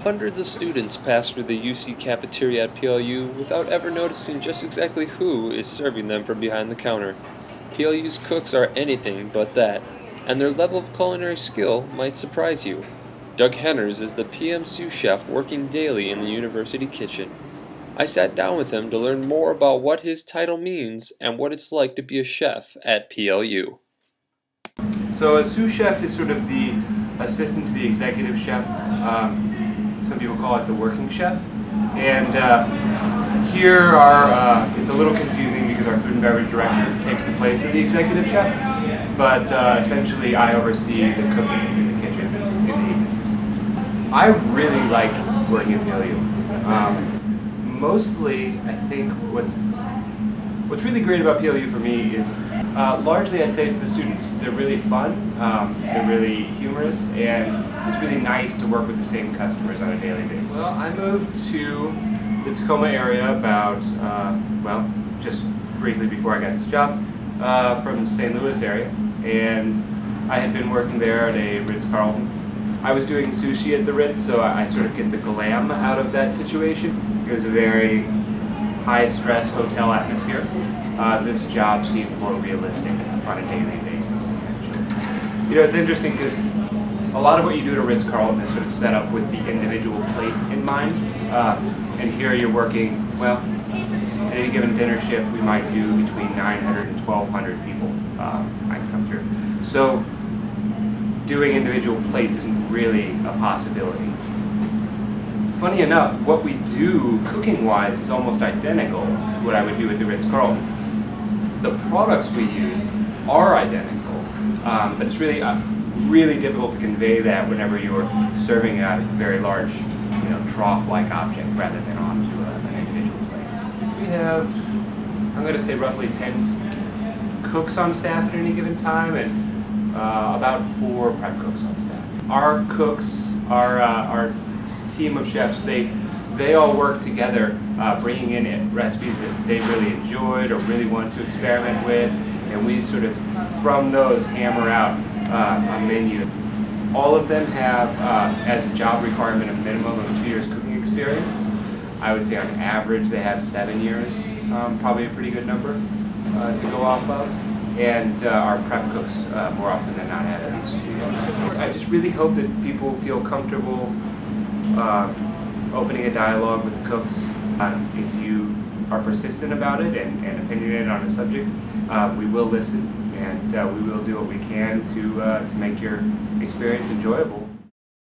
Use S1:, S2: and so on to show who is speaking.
S1: Hundreds of students pass through the UC cafeteria at PLU without ever noticing just exactly who is serving them from behind the counter. PLU's cooks are anything but that, and their level of culinary skill might surprise you. Doug Henners is the PM sous chef working daily in the university kitchen. I sat down with him to learn more about what his title means and what it's like to be a chef at PLU.
S2: So a sous chef is sort of the assistant to the executive chef. Some people call it the working chef. And it's a little confusing because our food and beverage director takes the place of the executive chef. But essentially I oversee the cooking in the kitchen in the evenings. I really like working at PLU. Mostly, I think what's really great about PLU for me is largely I'd say it's the students. They're really fun, they're really humorous, and it's really nice to work with the same customers on a daily basis. Well, I moved to the Tacoma area about, just briefly before I got this job, from the St. Louis area, and I had been working there at a Ritz-Carlton. I was doing sushi at the Ritz, so I sort of get the glam out of that situation. It was a very high-stress hotel atmosphere. This job seemed more realistic on a daily basis, essentially. You know, it's interesting because a lot of what you do at a Ritz-Carlton is sort of set up with the individual plate in mind. And here you're working, well, at any given dinner shift, we might do between 900 and 1,200 people might come through. So doing individual plates isn't really a possibility. Funny enough, what we do cooking-wise is almost identical to what I would do at the Ritz-Carlton. The products we use are identical, but it's really difficult to convey that whenever you're serving at a very large, trough-like object rather than onto an individual plate. So we have, I'm going to say roughly 10 cooks on staff at any given time, and about 4 prep cooks on staff. Our cooks, our team of chefs, they all work together, bringing in recipes that they really enjoyed or really want to experiment with, and we sort of, from those, hammer out a menu. All of them have, as a job requirement, a minimum of 2 years cooking experience. I would say on average they have 7 years, probably a pretty good number to go off of. And our prep cooks, more often than not, have at least 2 years. I just really hope that people feel comfortable opening a dialogue with the cooks. If you are persistent about it and opinionated on a subject, we will listen, and we will do what we can to make your experience enjoyable.